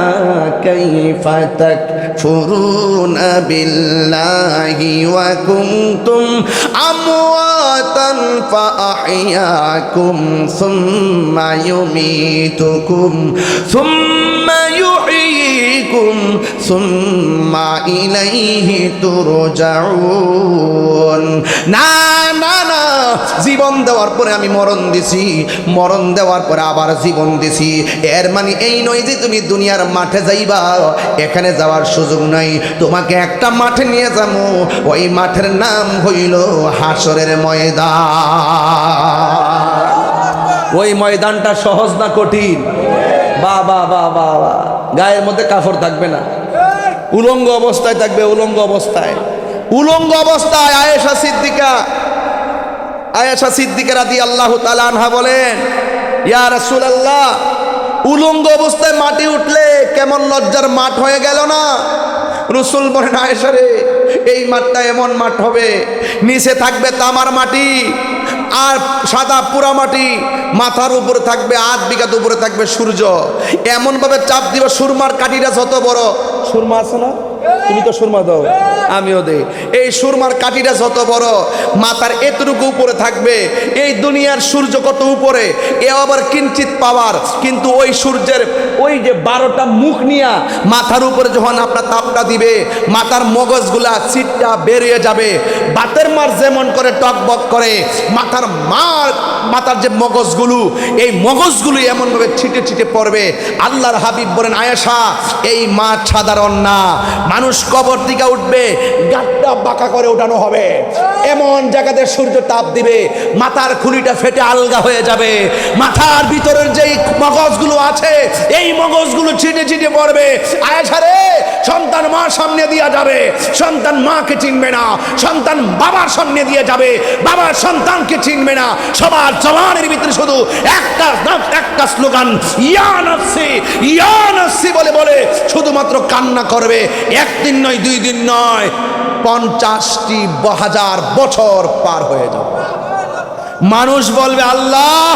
কাইফা তাকফুরুনা বিল্লাহি ওয়া কুনতুম আমওয়াতান ফাআহইয়াকুম সুম্মা ইউমীতুকুম সুম্মা ইউহয়িকুম সুম্মা ইলাইহি তুরজাউন। না না না, জীবন দেওয়ার পরে আমি মরণ দিছি, মরণ দেওয়ার পরে আবার জীবন দিছি। এর মানে এই নয় যে তুমি দুনিয়ার মাঠে যাইবা, এখানে যাওয়ার সুযোগ নাই। তোমাকে একটা মাঠে নিয়ে যাবো, ওই মাঠের নাম হইল হাসরের ময়দান। ওই ময়দানটা সহজ না কঠিন? বাবা বাবা, গায়ের মধ্যে কাপড় থাকবে না, উলঙ্গ অবস্থায় থাকবে, উলঙ্গ অবস্থায়, উলঙ্গ অবস্থায়। আয়েশা সিদ্দিকা রাদিয়াল্লাহু তাআলা আনহা বলেন, ইয়া রাসূলুল্লাহ, উলঙ্গ অবস্থায় মাটি উঠলে কেমন লজ্জার মাঠ হয়ে গেল না? রাসূল বলেন, আয়েশা রে, এই মাঠটা এমন মাঠ হবে, নিচে থাকবে তামার মাটি আর সাদা পুরা মাটি, মাথার উপরে থাকবে 8 বিঘা উপরে থাকবে সূর্য। এমন ভাবে চাপ দিব, সুরমার কাঠিটা যত বড়, সুরমা আছে না, তুমি তো সুরমা দাও, আমিও দেই, এই সুরমার কাঠিটা যত বড়, মাথার এতটুকু উপরে থাকবে। এই দুনিয়ার সূর্য কত উপরে, এ আবার কিঞ্চিত পাওয়ার, কিন্তু ওই সূর্যের ওই যে 12টা মুখ নিয়া মাথার উপরে যখন আপনার তাপটা দিবে, মাথার মগজগুলা চিটটা বেরিয়ে যাবে। বাতের মার যেমন করে টকবক করে, মাথার যে মগজগুলো, এই মগজগুলো এমনভাবে ছিটে ছিটে পড়বে। আল্লাহর হাবিব বলেন, আয়েশা, এই মাঠ সাধারণ না, মানুষ কবর থেকে উঠবে, গাঁটটা বাঁকা করে ওঠানো হবে, এমন জায়গাতে সূর্য তাপ দিবে, মাথার খুলিটা ফেটে আলগা হয়ে যাবে। মাথার ভিতরের যেই মগজগুলো আছে, এই মগজগুলো ছিটে ছিটে পড়বে। আয়েশা রে, সন্তান মা সামনে দিয়ে যাবে, সন্তান মাকে চিনবে না, সন্তান বাবার সামনে দিয়ে যাবে, বাবার সন্তানকে চিনবে না। সবার জবানের ভিতরে শুধু একটা স্লোগান, ইয়া নাফসি ইয়া নাফসি বলে বলে শুধুমাত্র কান্না করবে। একদিন নয়, 2 দিন নয়, 50,000 বছর পার হয়ে যাবে। মানুষ বলবে, আল্লাহ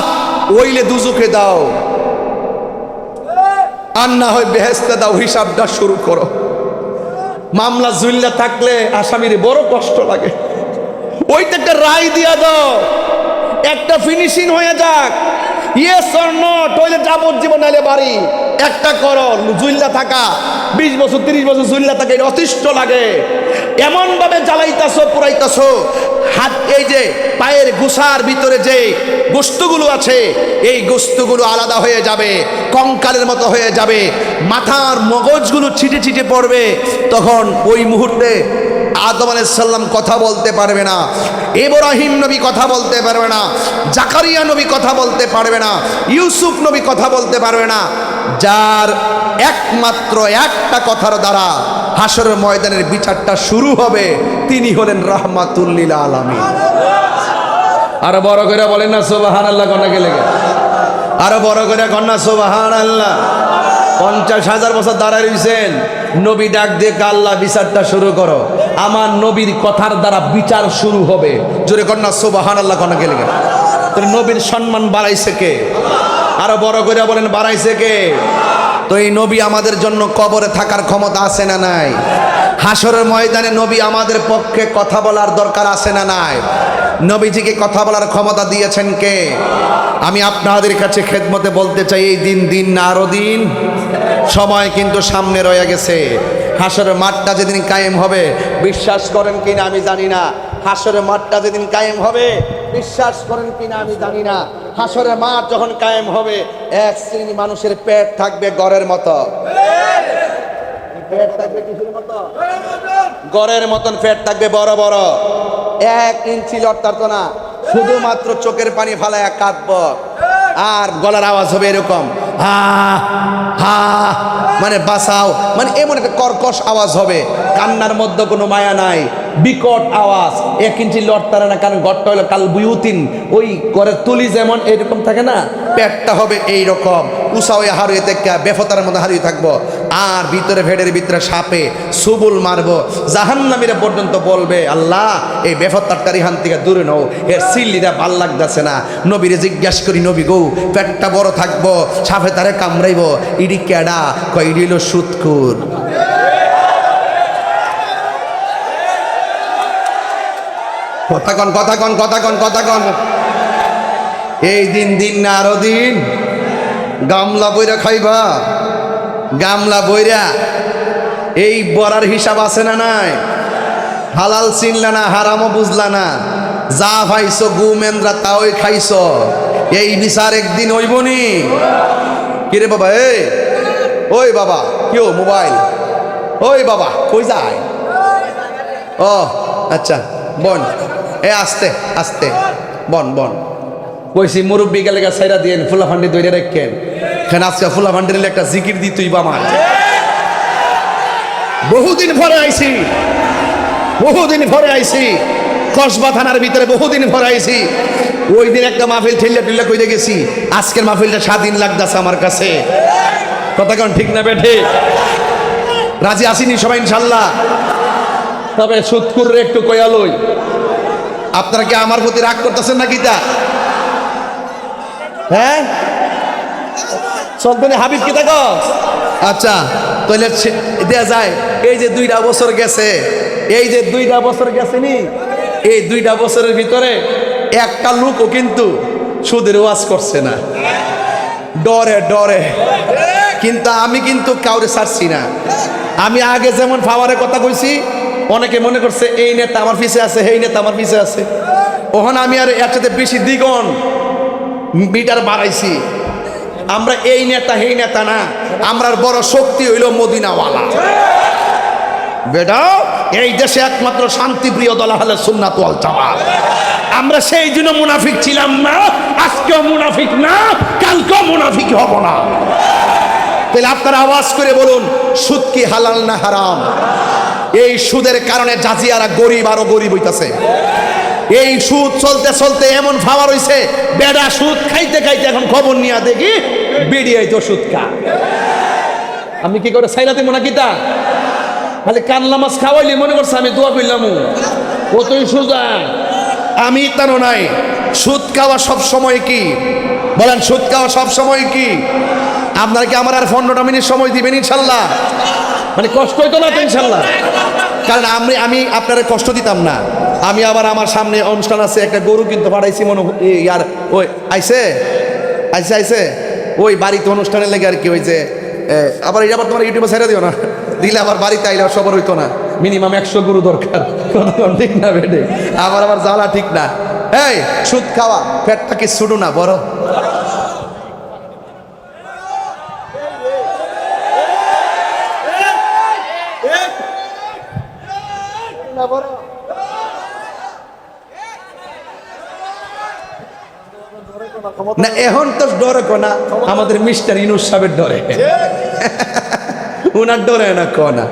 ওইলে দুজকে দাও, আর না হয় বেহেশতে দাও, হিসাবটা শুরু করো। মামলা জুল্লা থাকলে আসামির বড় কষ্ট লাগে, ওইটা একটা রায় দিয়া দাও, একটা ফিনিশিং হয়ে যাক, ইয়েস অর নো, টয়লে যাবজ্জীবন নাইলে বাড়ি, একটা করো। জুল্লা থাকা 20 বছর 30 বছর জুল্লা থাকে, এটা অতিষ্ঠ লাগে। এমন ভাবে জ্বালাইতাছো, পুরাইতাছো, হাত এই যে পায়ের গোসার ভিতরে যে গোস্তগুলো আছে, এই গোস্তগুলো আলাদা হয়ে যাবে, কঙ্কালের মতো হয়ে যাবে, মাথার মগজগুলো ছিটে ছিটে পড়বে। তখন ওই মুহূর্তে আদম আলাইহিস সালাম কথা বলতে পারবে না, ইব্রাহিম নবী কথা বলতে পারবে না, জাকারিয়া নবী কথা বলতে পারবে না, ইউসুফ নবী কথা বলতে পারবে না। যার একমাত্র একটা কথার দ্বারা হাসরের ময়দানের বিচারটা শুরু হবে, তিনি হলেন রাহমাতুল লিল আলামিন। আরো বড় করে বলেন না সুবহানাল্লাহ, কন্যা গেলে আরো বড় করে কন্যা সুবহানাল্লাহ। 50,000 বছর দাঁড়ায় রয়েছেন, নবী ডাক দিয়ে, আল্লাহ বিচারটা শুরু করো। আমার নবীর কথার দ্বারা বিচার শুরু হবে। জোরে কন্যা সুবহানাল্লাহ, কন্যা গেলে তোর নবীর সম্মান বাড়াইছে কে? আরো বড় করে বলেন, বাড়াইছে কে? তো এই নবী আমাদের জন্য কবরে থাকার ক্ষমতা আছে না নাই? হাসরের ময়দানে নবী আমাদের পক্ষে কথা বলার দরকার আছে না নাই? নবীজিকে কথা বলার ক্ষমতা দিয়েছেন কে? আমি আপনাদের কাছে খেদমতে বলতে চাই, এই দিন না আরো দিন, সময় কিন্তু সামনে রয়ে গেছে। হাসরের মাঠটা যেদিন কায়েম হবে, বিশ্বাস করেন কিনা আমি জানি না, হাসরের মাঠটা যেদিন কায়েম হবে, বিশ্বাস করেন কিনা আমি জানি না, হাসরের মাঠ যখন কায়েম হবে, এক শ্রেণী মানুষের পেট থাকবে গড়ের মতো। পেট থাকবে কিসের মতো? গড়ের মতন পেট থাকবে, বড় বড়, 1 ইঞ্চি লড়তারতো না, শুধুমাত্র চোখের পানি ফালায় কাঁদব, আর গলার আওয়াজ হবে এরকম, হা হা, মানে বাঁচাও, মানে এমন একটা কর্কশ আওয়াজ হবে, কান্নার মধ্যে কোনো মায়া নাই, বিকট আওয়াজ, 1 ইঞ্চি লড়তারে না, কারণ গড়টা হলো কাল বুয়ুতিন, ওই ঘরের তুলি যেমন এরকম থাকে না, পেটটা হবে এইরকম উষা হয়ে হারিয়ে থেকে বেফতার মধ্যে হারিয়ে থাকবো, আর ভিতরে ভেড়ের ভিতরে সাপে সুবুল মারবো, জাহান্নামীরা পর্যন্ত বলবে, আল্লাহ এই বেফতারটার এখান থেকে দূরে নাও, এর সিল্লিরা ভাল লাগতেছে না। নবীরে জিজ্ঞাসা করি, নবী গো পেটটা বড় থাকবো, সাপে তারে কামড়াইব, ইডি কেডা? কয় ইডি হলো সুৎখুর। কথা কন, কথা কন, কথা কন, কথা কন। এই দিন না আরো দিন, গামলা বইরা খাইবা, গামলা বইরা। এই বড়ার হিসাব আছে না নাই? হালাল চিনলা না, হারামও বুঝলা না, যা ভাইছো গুমেন্দ্রা তাওই খাইছো, এই বিচার একদিন হইবনি। কিরে বাবা, ওই বাবা, কেউ মোবাইল, ওই বাবা কই যায়? ও আচ্ছা, বন আস্তে আস্তে, বন বন কইছি মুরব্বী গেলে সাইরা দিয়েন, ফুলা ফান্ডি দইরে রাখেন, কেন আজকে ফুলা ফান্ডির একটা জিকির দি তুই বামা। বহুদিন পরে আইছি, বহুদিন পরে আইছি, কসবা থানার ভিতরে বহুদিন পরে আইছি। ওই দিন একটা মাহফিল ঠেল্লা ঠেল্লা কইতে গেছি, আজকের মাহফিলটা স্বাধীন লাগতেছে আমার কাছে। কথা কোন ঠিক না বেঠে? রাজি আসিনি সবাই ইনশাল্লাহ? তবে সুৎকুরে একটু কয়ালই, আপনারা কি আমার প্রতি রাগ করতেছেন নাকি? তা হ্যাঁ চলতে হাবিব কি থাকো? আচ্ছা তাহলে দেয়া যায়। এই যে 2টা বছর গেছে, এই যে 2টা বছর গেছে নি, এই 2টা বছরের ভিতরে একটা লোকও কিন্তু সুদের ওয়াজ করছে না, ডরে ডরে। কিন্তু আমি কিন্তু কাউরে ছাড়ছি না। আমি আগে যেমন পাওয়ারের কথা কইছি, অনেকে মনে করছে এই নেতা আমার পিছে আছে, এই নেতা আমার পিছে আছে। ওখানে আমি আর এর সাথে বেশি দ্বিগুণ মিটার বাড়াইছি। আমরা এই নেতা এই নেতা না, আমরার বড় শক্তি হইল মদিনাওয়ালা। বেটা এই দেশে একমাত্র শান্তিপ্রিয় দল আহলে সুন্নাত ওয়াল জামাত। আমরা সেই জন্য মুনাফিক ছিলাম না, আজকেও মুনাফিক না, কালকেও মুনাফিক হব না। তাহলে আপনারা আওয়াজ করে বলুন, সুদ কি হালাল না হারাম? এই সুদের কারণে জাজিয়ারা গরিব আরো গরিব হইতাছে। এই সুদ চলতে চলতে এমন ফাওয়ার হইছে, বেড়া সুদ খাইতে খাইতে এখন খবর নিয়ে দেখি বেরিয়ে তো সুদ খা। আমি কি করে সাইলাতে মনে কিতা খালি কানলা মাছ খাওয়াইলি মনে করছে আমি দোয়া করলাম, কতই সোজা। আমি তানো নাই। সুদ খাওয়া সব সময় কি বলেন? সুদ খাওয়া সব সময় কি? আপনারা কি আমার আর 15টা মিনিট সময় দিবেন ইনশাল্লাহ? মানে কষ্ট হইতো না তো ইনশাল্লাহ? কারণ আমি আপনারা কষ্ট দিতাম না। আমি আবার আমার সামনে অনুষ্ঠান আছে, একটা গরু কিন্তু পাঠাইছি মনে ইয়ার, ওই আইসে আইসে আইসে ওই বাড়িতে অনুষ্ঠানের লেগে আর কি। ওই যে আবার এটা আবার তোমার ইউটিউবে ছেড়ে দিও না, দিলে আবার বাড়িতে আইলে সবার হইতো না। মিনিমাম 100 গরু দরকার, ঠিক না বেটে? আবার জ্বালা ঠিক না। এই সুদ খাওয়া পেটটা কি ছোট না বড়? না এখন তো ডরে কোনা, আমাদের মিস্টার ইনুস সাহেবের ডরে, উনার ডরে না কোনা।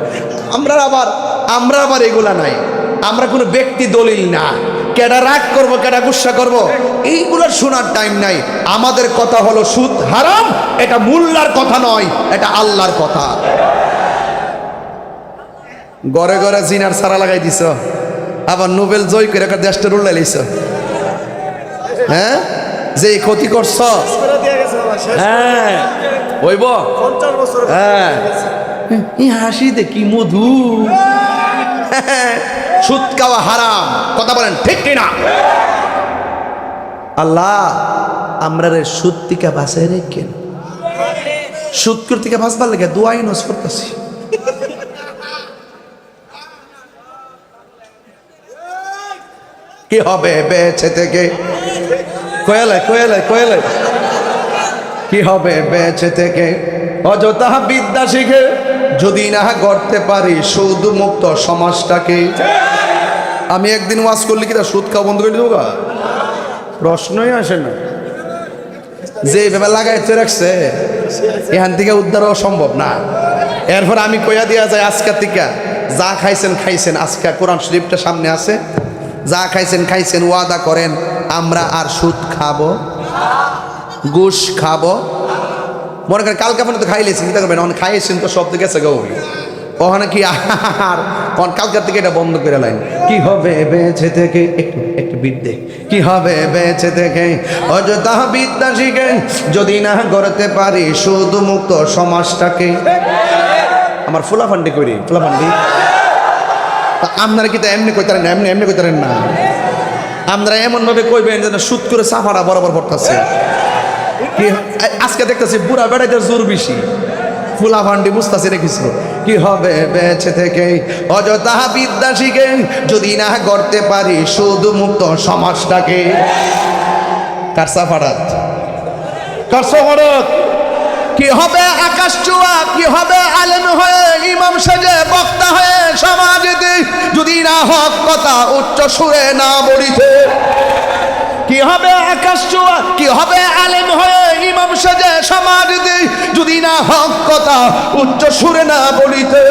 আমরা আবার এগুলা নাই। আমরা কোনো ব্যক্তি দলিল না, কেডা রাগ করবো কেডা গুসা করবো এইগুলোর শোনার টাইম নাই। আমাদের কথা হলো সুদ হারাম, এটা মোল্লার কথা নয়, এটা আল্লাহর কথা। ঘরে ঘরে জিনার সারা লাগাই দিছ, আবার নোবেল জয় করে একটা দেশটা রুল্লাই লাইছ। হ্যাঁ যে ক্ষতি করছ, হ্যাঁ হইব। হ্যাঁ হাসি দেখি মধু সুদ খাওয়া হারাম, কথা বলেন ঠিক কিনা? আল্লাহ আমরা রে সুদ থেকে বাঁচাই রেখেন, সুদ থেকে বাঁচবার লেগে দোয়াই নজ করতেছি। কি হবে বেঁচে থেকে, কোয়েলায় কোয়েলায় কোয়েলায়, কি হবে বেঁচে থেকে অযথা বিদ্যা শিখে যদি না গড়তে পারি সুদ মুক্ত সমাজটাকে। আমি একদিন ওয়াজ করলে কি সুদ খাওয়া বন্ধ করে দেবো? প্রশ্নই আসে না। যে ভেবে লাগাইতে রাখছে এখান থেকে উদ্ধার হওয়া সম্ভব না। এরপর আমি কইয়া দিয়া যায় আজকে থেকে যা খাইছেন খাইছেন, আজকে কোরআন শরীফটা সামনে আছে, যা খাইছেন খাইছেন, ওয়াদা করেন আমরা আর সুদ খাবো, ঘুষ খাবো। মনে করেন কালকে আপনি তো খাইলে চিন্তা করবেন, অনেক খাইয়েছেন তো সব থেকে গেছে গো, ওখানে কি আর কালকার থেকে এটা বন্ধ করে লাইন। কি হবে বেঁচে থেকে, একটু একটু বিদ্যে, কি হবে বেঁচে থেকে অযথা বিদ্যা শিখে যদি না গড়তে পারি সুদ মুক্ত সমাজটাকে। আমার ফুলাফান্ডি করি, ফুলাফান্ডি আপনারা কি তা এমনি কইতারেন না, এমনি এমনি কইতারেন না, আপনারা এমন ভাবে কইবেন যেন সুদ করে সাফারা বরাবর পড়তেছে। কি আজকে দেখতেছি বুড়া বেড়াইদের জোর বেশি, ফুলা ভান্ডি বুঝতেছে রেখেছিল। কি হবে বেঁচে থেকে অযথা বিদ্যা শিখে যদি না গড়তে পারি সুদ মুক্ত সমাজটাকে। কার সাফারাত, কার সাফারাত? কি হবে আকাশ চুয়া, কি হবে আলেম হয়ে ইমাম সাজে বক্তা হয়ে সমাজেতে যদি না হক কথা উচ্চ সুরে না বলিতে। কি হবে আকাশ চুয়া, কি হবে আলেম হয়ে ইমাম সাজে সমাজেতে যদি না হক কথা উচ্চ সুরে না বলিতে।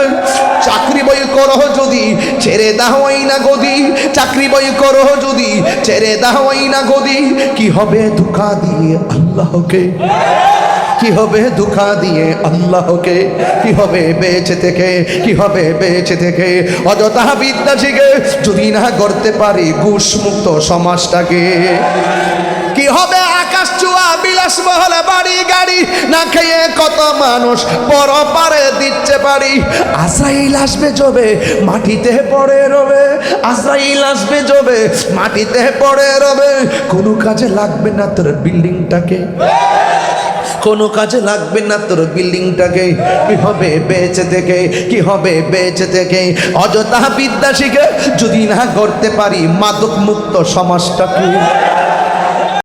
চাকরি বই করো যদি ছেড়ে দাওয়াই না গদি, চাকরি বই করো যদি ছেড়ে দাওয়াই না গদি। কি হবে ধোঁকা দিয়ে আল্লাহকে, কি হবে ধোঁকা দিয়ে আল্লাহকে। কি হবে বেঁচে থেকে, কি হবে বেঁচে থেকে অযথা বিদ্যা শিখে যদি না গড়তে পারি ঘুষ মুক্ত সমাজটাকে। কি হবে আকাশ চুয়া বিলাসবহুল বাড়ি গাড়ি না খেয়ে কত মানুষ পর পারে দিচ্ছে পারি। আজরাইল আসবে জবে মাটিতে পড়ে রবে, আজরাইল আসবে জবে মাটিতে পড়ে রবে। কোনো কাজে লাগবে না তোর বিল্ডিংটাকে, কোনো কাজে লাগবে না তোর বিল্ডিংটাকে। কি হবে বেঁচে থেকে, কি হবে বেঁচে থেকে অযথা বিদ্যা শিখে যদি না করতে পারি মাদক মুক্ত সমাজটাকে।